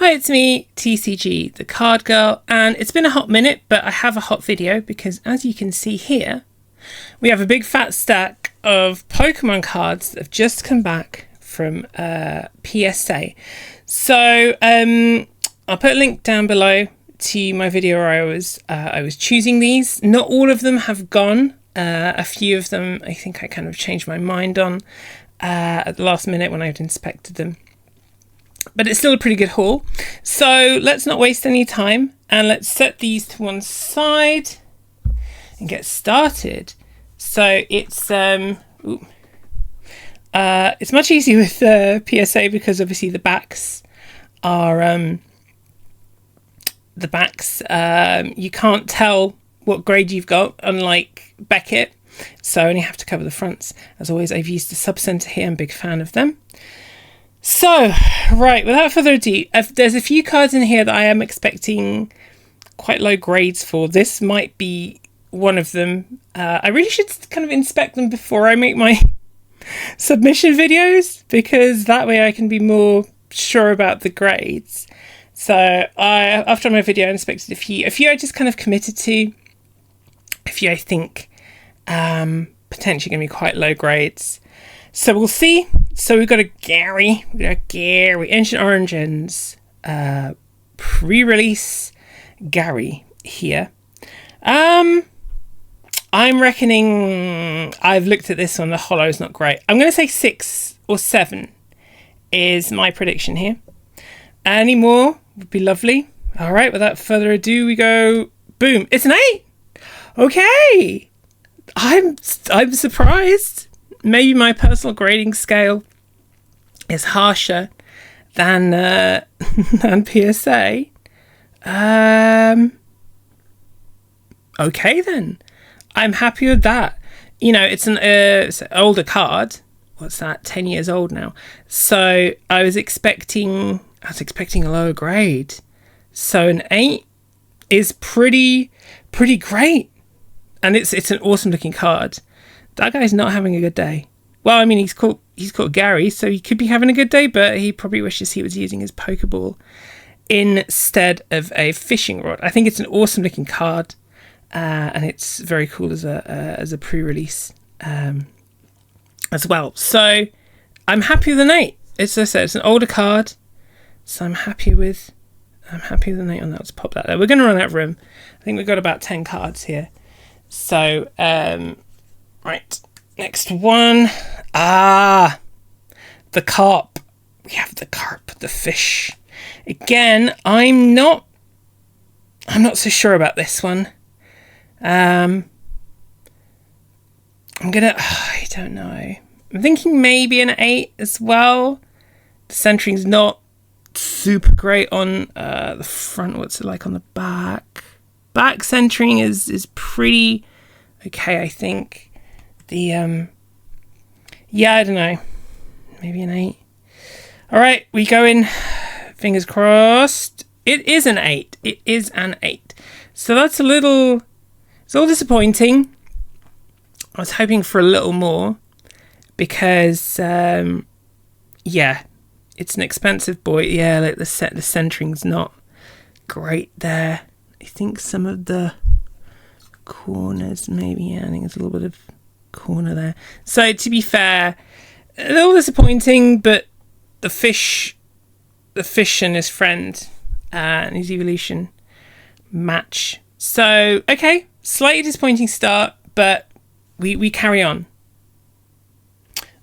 Hi, it's me, TCG, the card girl, and it's been a hot minute, but I have a hot video because as you can see here, we have a big fat stack of Pokemon cards that have just come back from PSA. So I'll put a link down below to my video where I was choosing these. Not all of them have gone. A few of them I think I kind of changed my mind on at the last minute when I'd inspected them. But it's still a pretty good haul. So let's not waste any time and let's set these to one side and get started. So it's much easier with PSA because obviously the backs are you can't tell what grade you've got, unlike Beckett. So I only have to cover the fronts. As always, I've used the sub-center here. I'm a big fan of them. So, right, without further ado, there's a few cards in here that I am expecting quite low grades for. This might be one of them. I really should kind of inspect them before I make my submission videos, because that way I can be more sure about the grades. So, after my video, I inspected a few. A few I just kind of committed to. A few I think potentially going to be quite low grades. So we'll see. So we've got a Gary, Ancient Origins, pre-release Gary here. I'm reckoning, I've looked at this one, the holo is not great. I'm going to say 6 or 7 is my prediction here. Any more would be lovely. All right, without further ado, we go, boom, it's an 8. Okay. I'm surprised. Maybe my personal grading scale is harsher than PSA. Okay then, I'm happy with that. You know, it's an older card. What's that? 10 years old now. So I was expecting a lower grade. So an 8 is pretty great, and it's an awesome looking card. That guy's not having a good day. Well, I mean, he's called Gary, so he could be having a good day, but he probably wishes he was using his Pokeball instead of a fishing rod. I think it's an awesome looking card, and it's very cool as a pre-release as well. So I'm happy with an 8. As I said, it's an older card, so I'm happy with an 8 on that. Let's pop that there. We're going to run out of room. I think we've got about 10 cards here. So right, next one. The carp. We have the carp, the fish. Again, I'm not so sure about this one. I don't know. I'm thinking maybe an 8 as well. The centering's not super great on the front. What's it like on the back? Back centering is pretty okay, I think. I don't know. Maybe an 8. All right, we go in. Fingers crossed. It is an 8. It is an 8. So that's it's a little disappointing. I was hoping for a little more because, it's an expensive boy. Yeah, like the centering's not great there. I think some of the corners, maybe, I think there's a little bit of corner there. So to be fair, a little disappointing, but the fish and his friend and his evolution match. So okay, slightly disappointing start, but we carry on.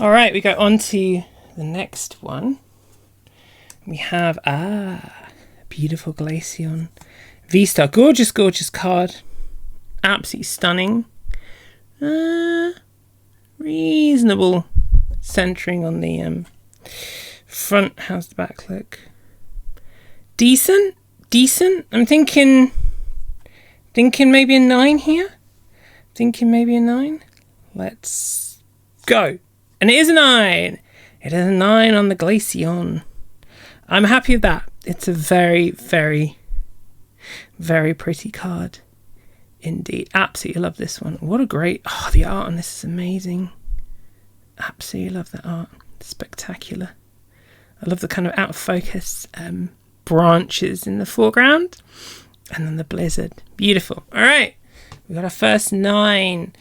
All right, we go on to the next one. We have beautiful Glaceon V-Star. Gorgeous card. Absolutely stunning. Reasonable centering on the front. How's the back look? Decent. I'm thinking maybe a 9 here. Thinking maybe a 9. Let's go. And it is a 9. It is a 9 on the Glaceon. I'm happy with that. It's a very, very, very pretty card. Indeed. Absolutely love this one. What a great... the art on this is amazing. Absolutely love that art. Spectacular. I love the kind of out of focus branches in the foreground. And then the blizzard. Beautiful. All right. We got our first 9.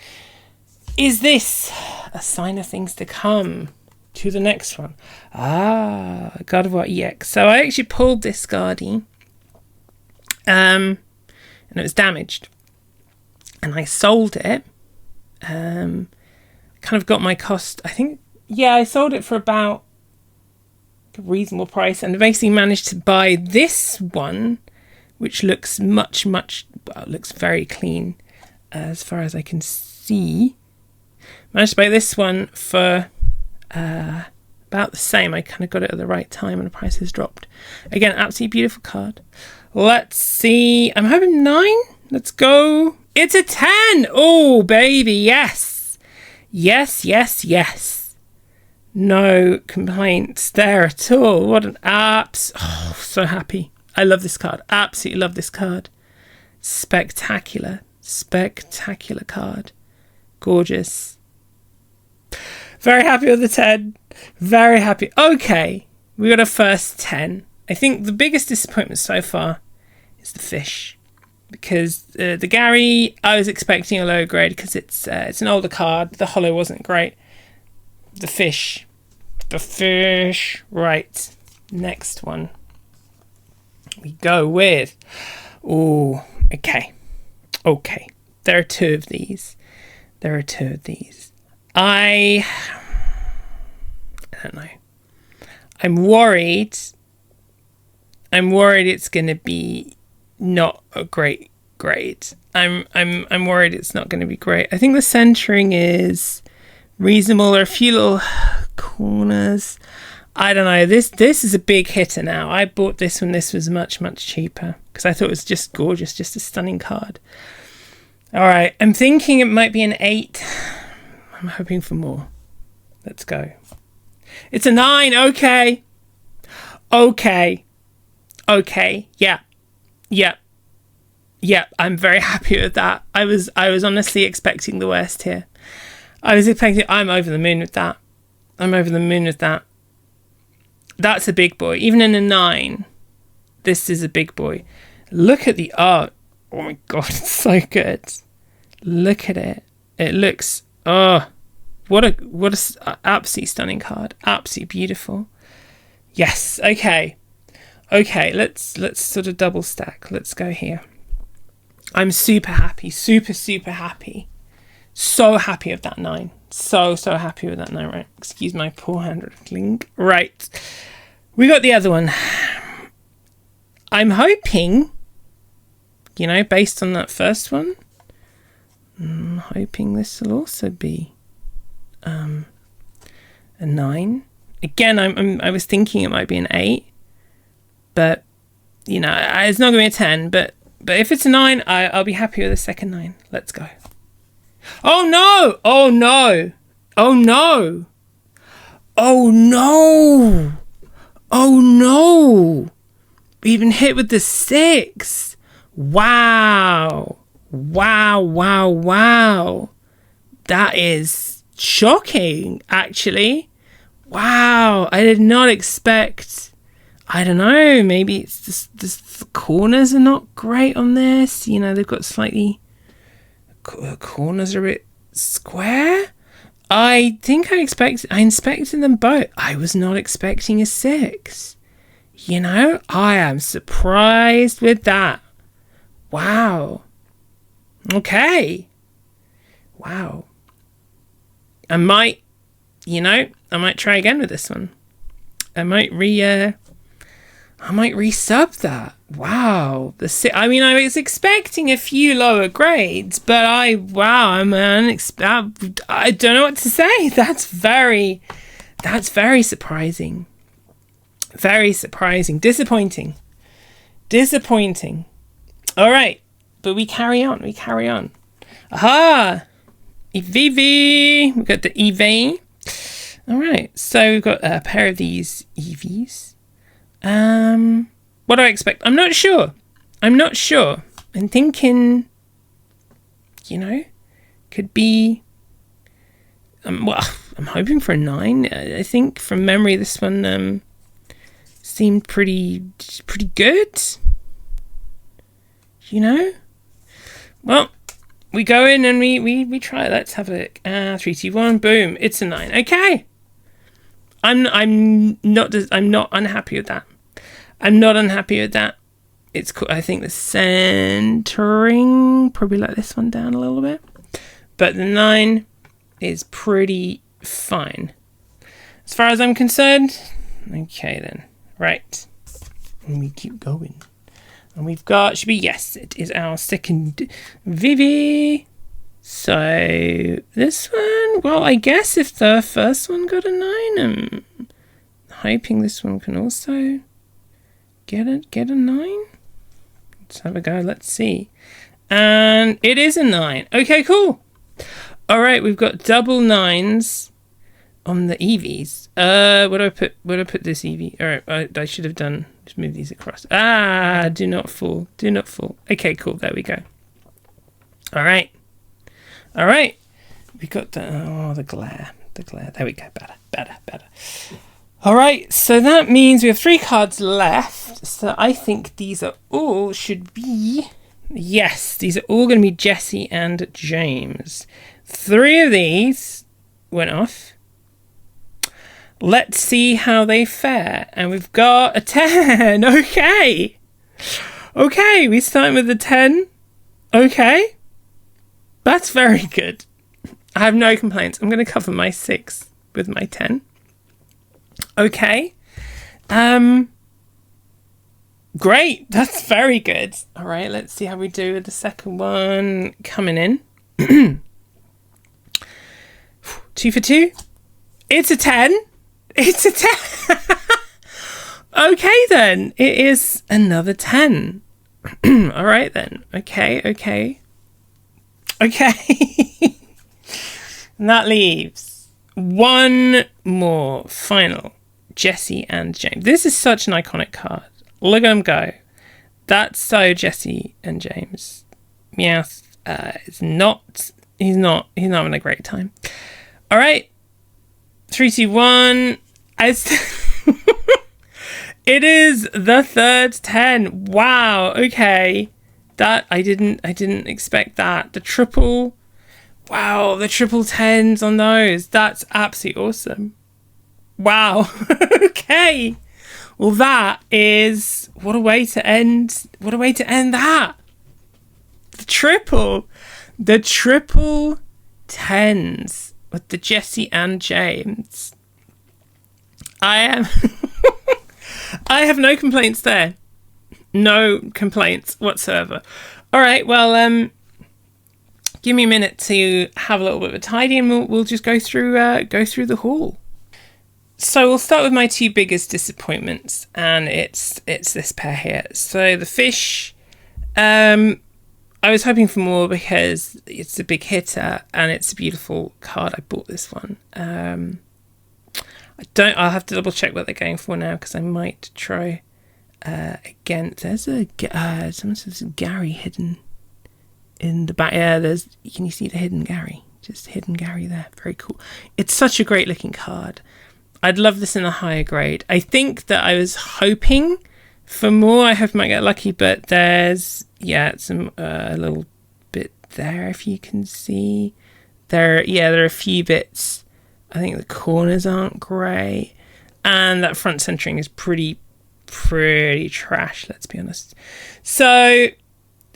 Is this a sign of things to come? To the next one. God of War EX. So I actually pulled this Guardy. And it was damaged. And I sold it. Kind of got my cost. I think, yeah, I sold it for about a reasonable price. And basically managed to buy this one, which looks looks very clean as far as I can see. Managed to buy this one for about the same. I kind of got it at the right time and the price has dropped. Again, absolutely beautiful card. Let's see. I'm hoping 9. Let's go. It's a 10. Oh, baby. Yes. Yes. No complaints there at all. What an apps. Oh, so happy. I love this card. Absolutely love this card. Spectacular card. Gorgeous. Very happy with the 10. Very happy. Okay. We got a first 10. I think the biggest disappointment so far is the fish. Because the Gary, I was expecting a lower grade because it's an older card. The holo wasn't great. The fish. Right. Next one. We go with... Oh, okay. There are 2 of these. I don't know. I'm worried it's going to be not a great grade. I'm worried it's not going to be great. I think the centering is reasonable. There are a few little corners. I don't know. This is a big hitter now. I bought this when this was much cheaper because I thought it was just gorgeous, just a stunning card. All right, I'm thinking it might be an 8. I'm hoping for more. Let's go. It's a 9. Okay. Yeah. I'm very happy with that. I was honestly expecting the worst here. I'm over the moon with that. That's a big boy. Even in a 9, this is a big boy. Look at the art. Oh my God, it's so good. Look at it. It looks, what a absolutely stunning card. Absolutely beautiful. Yes. Okay. Let's sort of double stack. Let's go here. I'm super happy. Super happy. So happy with that 9. So happy with that 9. Right. Excuse my poor handwriting. Right. We got the other one. I'm hoping, based on that first one, I'm hoping this will also be a 9. Again, I was thinking it might be an 8, but it's not going to be a 10. But if it's a 9, I'll be happy with the second 9. Let's go. Oh no! We've been hit with the 6. Wow. That is shocking, actually. Wow. I did not expect... I don't know. Maybe it's just the corners are not great on this. They've got slightly... corners are a bit square. I think I inspected them both. I was not expecting a 6. I am surprised with that. Wow. Okay. Wow. I might try again with this one. I might resub that. Wow. I was expecting a few lower grades, but I don't know what to say. That's very surprising. Very surprising. Disappointing. All right. But we carry on. Aha! EV. We've got the EV. All right. So we've got a pair of these EVs. What do I expect? I'm not sure. I'm thinking, could be, I'm hoping for a 9. I think from memory, this one, seemed pretty good. You know? Well, we go in and we try it. Let's have a look. 3, 2, 1, boom. It's a 9. Okay. I'm not unhappy with that. I'm not unhappy with that. It's cool. I think the centering, probably let this one down a little bit. But the 9 is pretty fine. As far as I'm concerned. Okay then. Right. And we keep going. And we've got, should be, yes, it is our second Vivi. So this one, well, I guess if the first one got a 9, I'm hoping this one can also get a 9. Let's have a go. Let's see. And it is a 9. Okay, cool. All right, we've got double 9s on the EVs. Where do I put this EV? All right, I should have done. Just move these across. Do not fall. Do not fall. Okay, cool. There we go. All right. We got the glare. There we go. Better. All right. So that means we have 3 cards left. So I think these are all should be. Yes, these are all going to be Jesse and James. 3 of these went off. Let's see how they fare. And we've got a 10. Okay, we start with the 10. Okay. That's very good. I have no complaints. I'm going to cover my 6 with my 10. Okay. Great. That's very good. All right, let's see how we do with the second one coming in. 2 for 2. It's a 10. It's a 10. Okay, then. It is another 10. All right, then. Okay. And that leaves one more final. Jesse and James. This is such an iconic card. Look at them go. That's so Jesse and James. Meowth is not. He's not having a great time. All right. 3, 2, 1. It is the third 10. Wow. Okay. That I didn't expect that. The triple. Wow. The triple 10s on those. That's absolutely awesome. Wow. Okay. Well, that is what a way to end. What a way to end that. The triple 10s with the Jesse and James. I have no complaints there. No complaints whatsoever. All right, well, give me a minute to have a little bit of a tidy, and we'll just go through the haul. So we'll start with my 2 biggest disappointments, and it's this pair here. So the fish, I was hoping for more because it's a big hitter and it's a beautiful card. I bought this one. I'll have to double check what they're going for now because I might try again. There's someone says Gary hidden in the back. Yeah, can you see the hidden Gary? Just hidden Gary there. Very cool. It's such a great looking card. I'd love this in a higher grade. I think that I was hoping for more. I hope I might get lucky, but there's some a little bit there if you can see. There are a few bits. I think the corners aren't great, and that front centering is pretty trash. Let's be honest. So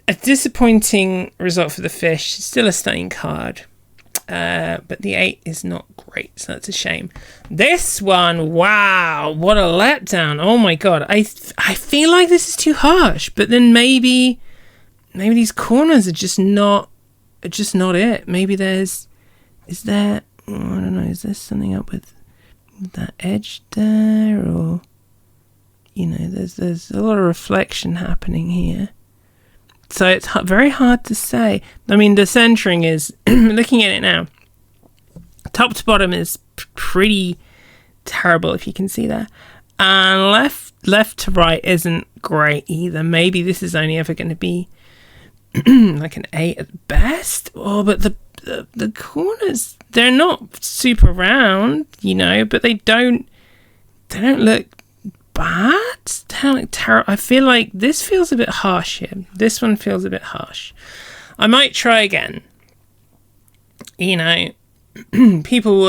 a disappointing result for the fish. Still a stunning card. But the 8 is not great, so that's a shame. This one, wow, what a letdown. Oh my god, I feel like this is too harsh, but then maybe these corners are just not it. Maybe is there, I don't know, is there something up with that edge there, or there's a lot of reflection happening here. So it's very hard to say. I mean, the centering is, looking at it now, top to bottom is pretty terrible, if you can see there. And left to right isn't great either. Maybe this is only ever going to be like an 8 at best. Oh, but the corners, they're not super round, but they don't look bad. I feel like this feels a bit harsh here. This one feels a bit harsh. I might try again. You know, people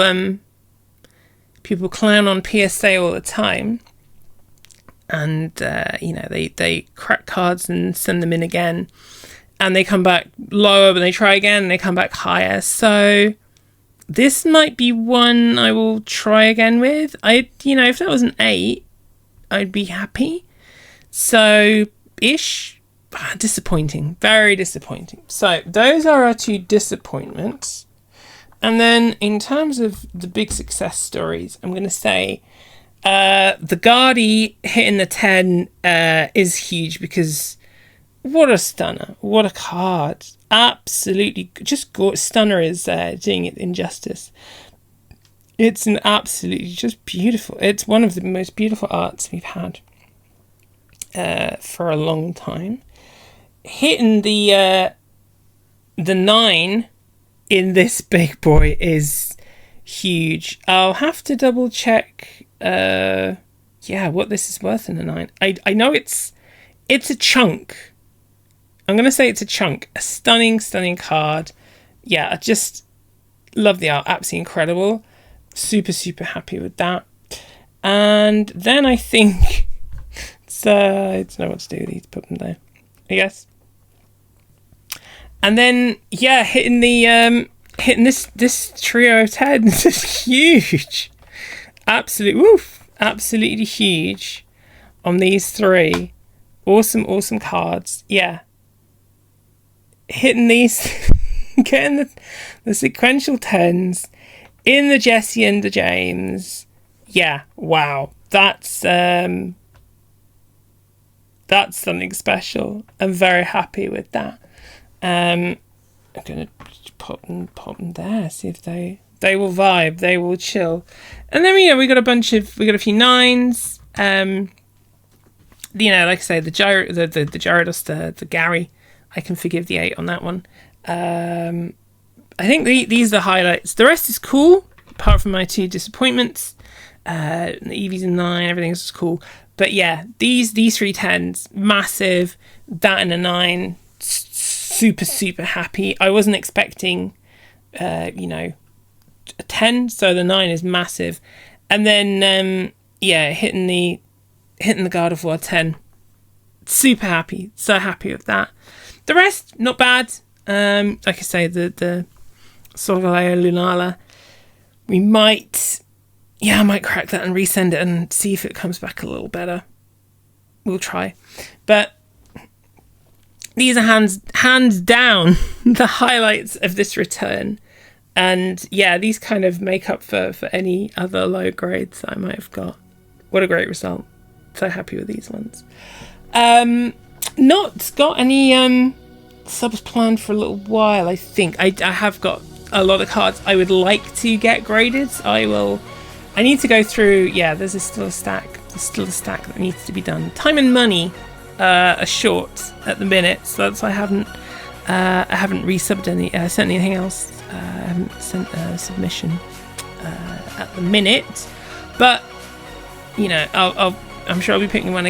clown on PSA all the time, and you know, they crack cards and send them in again, and they come back lower, but they try again and they come back higher. So this might be one I will try again with. You know, if that was an 8, I'd be happy. So ish. Disappointing, very disappointing. So those are our 2 disappointments. And then in terms of the big success stories, I'm going to say the Guardi hitting the 10 is huge, because what a stunner. What a card. Absolutely just gorgeous. Stunner is doing it injustice. It's an absolutely just beautiful. It's one of the most beautiful arts we've had for a long time. Hitting the 9 in this big boy is huge. I'll have to double check what this is worth in a 9. I know it's a chunk. I'm gonna say it's a chunk. A stunning card. Yeah, I just love the art. Absolutely incredible. Super happy with that. And then I think I don't know what to do with these. Put them there, I guess. And then, yeah, hitting this trio of 10s is huge. Absolutely huge on these 3. Awesome cards. Yeah. Hitting these, getting the sequential 10s in the Jesse and the James. Yeah, wow. That's something special. I'm very happy with that. I'm gonna pop them there, see if they will vibe, they will chill. And then, you know, we got a few 9s. You know, like I say, the Gyarados, the Gary, I can forgive the 8 on that one. I think these are the highlights. The rest is cool, apart from my 2 disappointments. The Eevees and 9, everything else is cool. But yeah, these 3 10s, massive. That and a 9, super happy. I wasn't expecting, you know, a 10, so the 9 is massive. And then, yeah, hitting the God of War 10, super happy, so happy with that. The rest, not bad. Like I say, the Solgaleo Lunala, I might crack that and resend it and see if it comes back a little better. We'll try. But these are hands down the highlights of this return. And yeah, these kind of make up for any other low grades that I might have got. What a great result. So happy with these ones. Not got any subs planned for a little while, I think. I have got a lot of cards I would like to get graded. I need to go through, yeah, there's still a stack. There's still a stack that needs to be done. Time and money are short at the minute, so that's why I haven't resubbed sent anything else. I haven't sent a submission at the minute, but you know, I'm sure I'll be picking one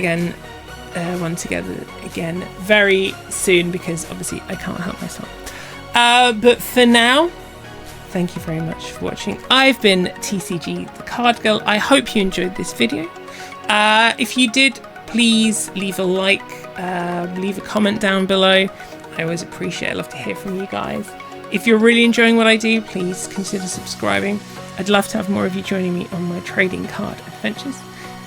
together again very soon, because obviously I can't help myself. But for now, thank you very much for watching. I've been TCG the Card Girl. I hope you enjoyed this video. If you did, please leave a like, leave a comment down below. I always appreciate it. I love to hear from you guys. If you're really enjoying what I do, please consider subscribing. I'd love to have more of you joining me on my trading card adventures.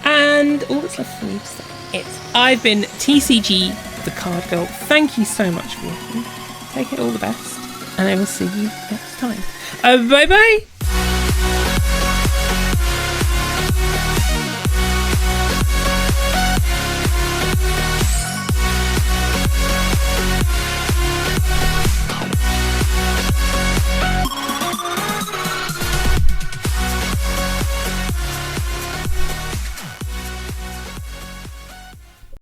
And all that's left for me to say is, I've been TCG the Card Girl. Thank you so much for watching. Take it all the best, and I will see you next time. Bye bye.